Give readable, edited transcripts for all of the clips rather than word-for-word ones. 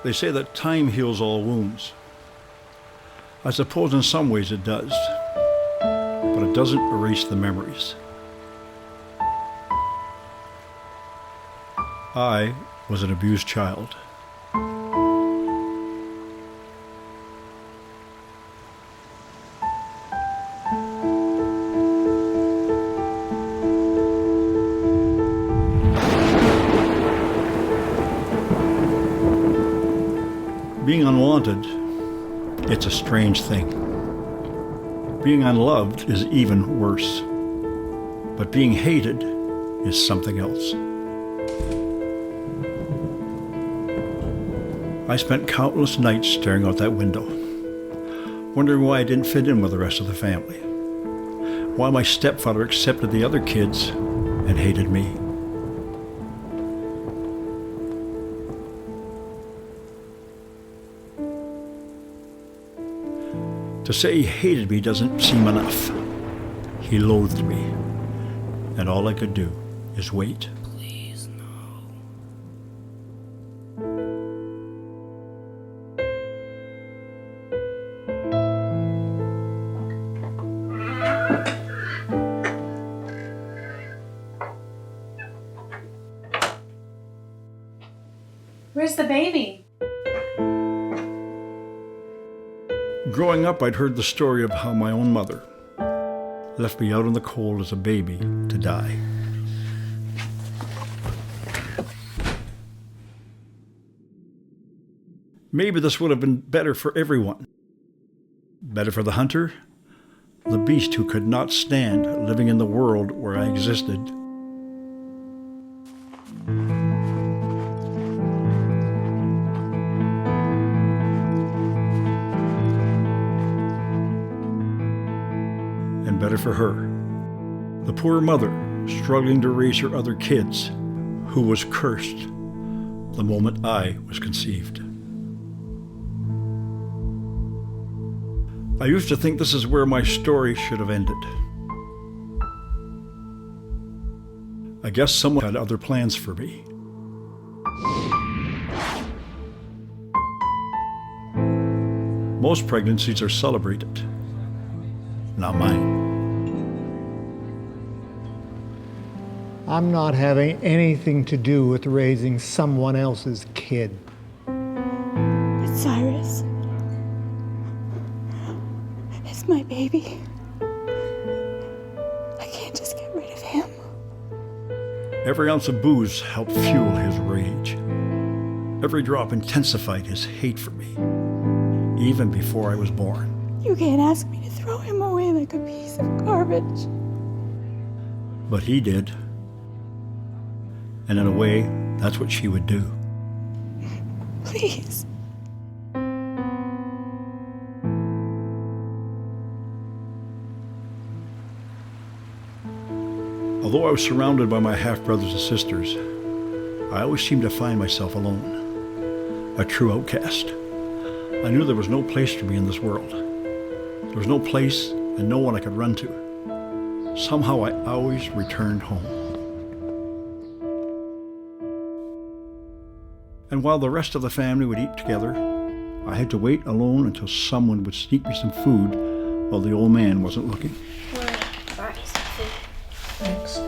They say that time heals all wounds. I suppose in some ways it does, but it doesn't erase the memories. I was an abused child. Being unwanted, it's a strange thing. Being unloved is even worse. But being hated is something else. I spent countless nights staring out that window, wondering why I didn't fit in with the rest of the family. Why my stepfather accepted the other kids and hated me. To say he hated me doesn't seem enough. He loathed me, and all I could do is wait. Please, no. Where's the baby? Growing up, I'd heard the story of how my own mother left me out in the cold as a baby to die. Maybe this would have been better for everyone. Better for the hunter, the beast who could not stand living in the world where I existed. And better for her, the poor mother struggling to raise her other kids, who was cursed the moment I was conceived. I used to think this is where my story should have ended. I guess someone had other plans for me. Most pregnancies are celebrated. Not mine. I'm not having anything to do with raising someone else's kid. It's Cyrus. It's my baby. I can't just get rid of him. Every ounce of booze helped fuel his rage. Every drop intensified his hate for me, even before I was born. You can't ask me to throw him away like a piece of garbage. But he did. And in a way, that's what she would do. Please. Although I was surrounded by my half-brothers and sisters, I always seemed to find myself alone, a true outcast. I knew there was no place for me in this world. There was no place and no one I could run to. Somehow I always returned home. And while the rest of the family would eat together, I had to wait alone until someone would sneak me some food while the old man wasn't looking. I'm gonna buy you some food. Thanks.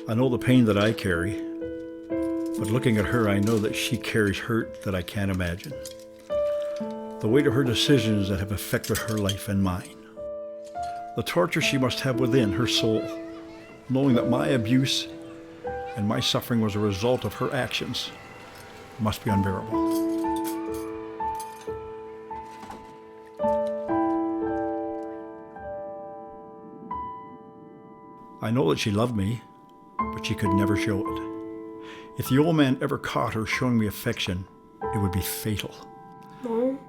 I know the pain that I carry, but looking at her, I know that she carries hurt that I can't imagine. The weight of her decisions that have affected her life and mine. The torture she must have within her soul, knowing that my abuse and my suffering was a result of her actions, must be unbearable. I know that she loved me, but she could never show it. If the old man ever caught her showing me affection, it would be fatal. Mom?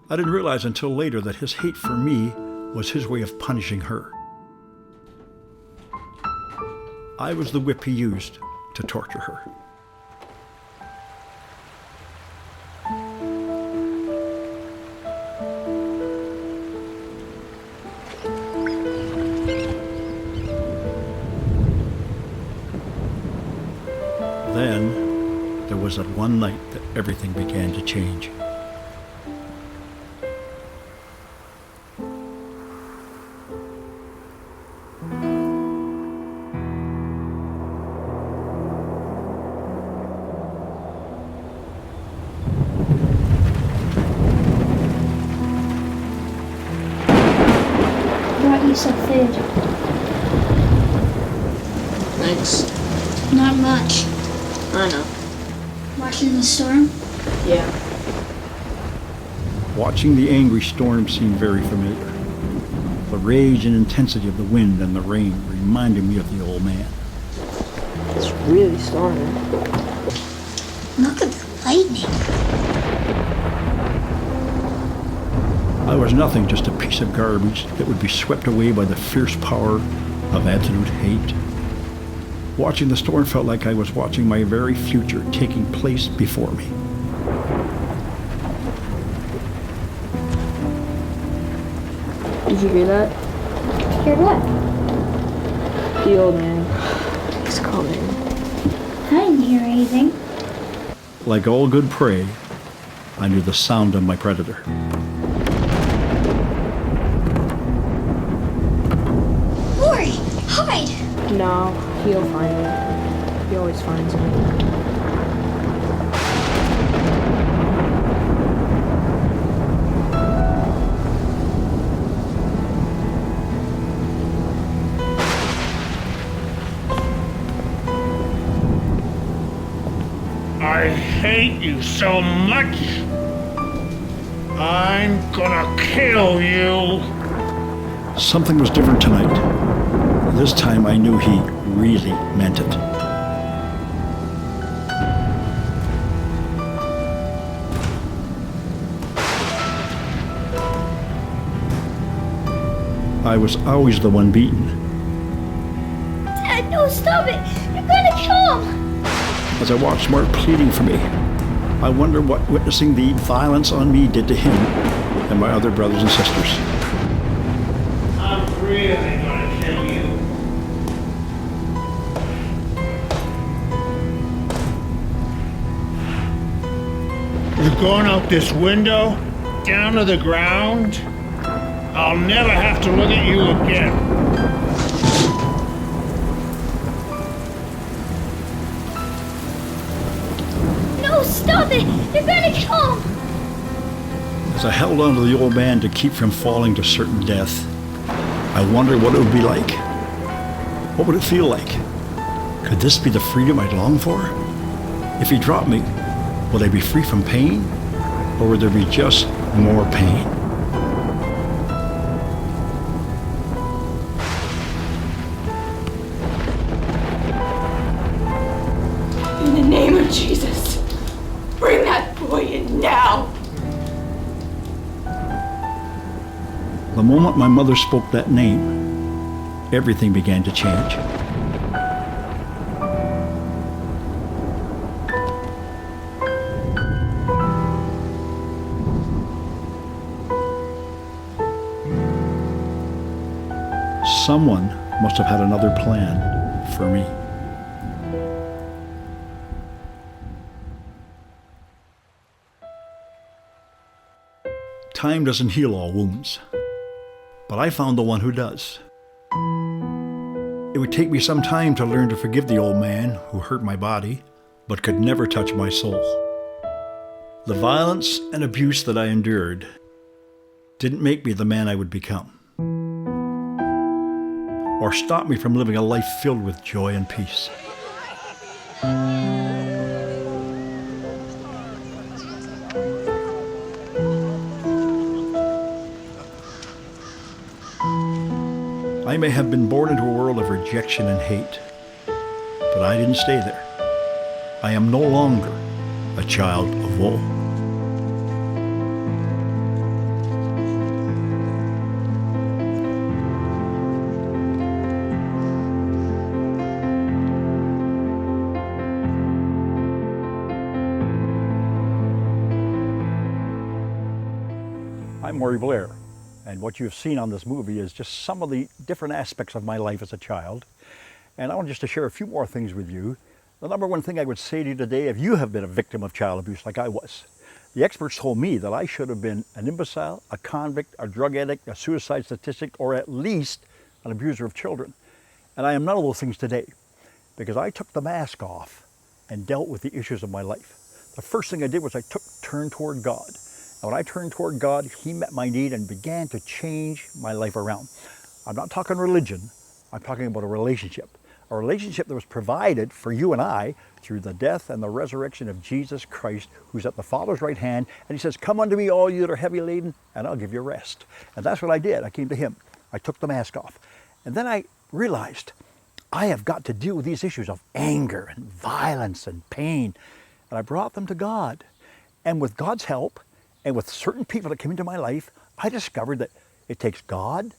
I didn't realize until later that his hate for me was his way of punishing her. I was the whip he used to torture her. Then there was that one night that everything began to change. Brought you some food. Thanks. Not much. I know. Watching the storm? Yeah. Watching the angry storm seemed very familiar. The rage and intensity of the wind and the rain reminded me of the old man. It's really storming. Look at the lightning. I was nothing, just a piece of garbage that would be swept away by the fierce power of absolute hate. Watching the storm felt like I was watching my very future taking place before me. Did you hear that? Hear what? The old man. He's coming. I didn't hear anything. Like all good prey, I knew the sound of my predator. Lori, hide! No, he'll find me. He always finds me. I hate you so much. I'm gonna kill you. Something was different tonight. This time I knew he really meant it. I was always the one beaten. Dad, no, stop it! You're gonna kill him! As I watched Mark pleading for me, I wonder what witnessing the violence on me did to him and my other brothers and sisters. I'm really gonna kill you. You're going out this window, down to the ground. I'll never have to look at you again. No, stop it! You're gonna kill him! As I held on to the old man to keep from falling to certain death, I wondered what it would be like. What would it feel like? Could this be the freedom I'd longed for? If he dropped me, would I be free from pain? Or would there be just more pain? In the name of Jesus, bring that boy in now. The moment my mother spoke that name, everything began to change. Someone must have had another plan for me. Time doesn't heal all wounds, but I found the one who does. It would take me some time to learn to forgive the old man who hurt my body, but could never touch my soul. The violence and abuse that I endured didn't make me the man I would become, or stop me from living a life filled with joy and peace. I may have been born into a world of rejection and hate, but I didn't stay there. I am no longer a child of woe. I'm Maury Blair, and what you have seen on this movie is just some of the different aspects of my life as a child. And I want just to share a few more things with you The number one thing I would say to you today, if you have been a victim of child abuse like I was, the experts told me that I should have been an imbecile, a convict, a drug addict, a suicide statistic, or at least an abuser of children. And I am none of those things today because I took the mask off and dealt with the issues of my life. The first thing I did was I turned toward God. And when I turned toward God, He met my need and began to change my life around. I'm not talking religion, I'm talking about a relationship that was provided for you and I through the death and the resurrection of Jesus Christ, who's at the Father's right hand. And He says, come unto me, all you that are heavy laden, and I'll give you rest. And that's what I did. I came to Him. I took the mask off. And then I realized I have got to deal with these issues of anger and violence and pain. And I brought them to God. And with God's help, and with certain people that came into my life, I discovered that it takes God,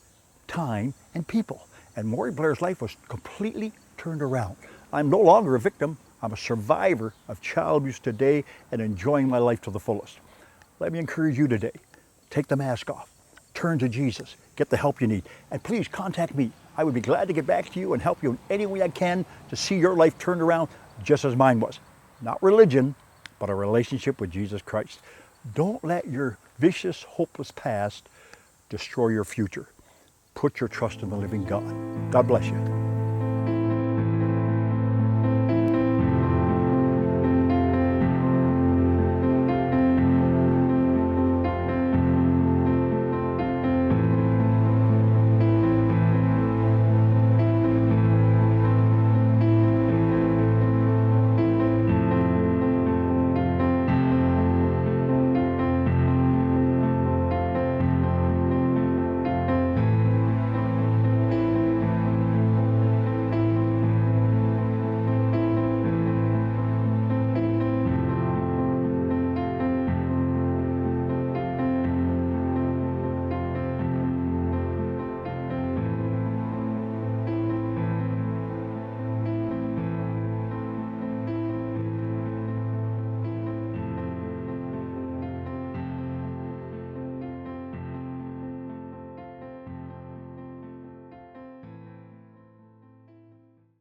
time, and people. And Maury Blair's life was completely turned around. I'm no longer a victim. I'm a survivor of child abuse today and enjoying my life to the fullest. Let me encourage you today. Take the mask off. Turn to Jesus. Get the help you need. And please contact me. I would be glad to get back to you and help you in any way I can to see your life turned around just as mine was. Not religion, but a relationship with Jesus Christ. Don't let your vicious, hopeless past destroy your future. Put your trust in the living God. God bless you.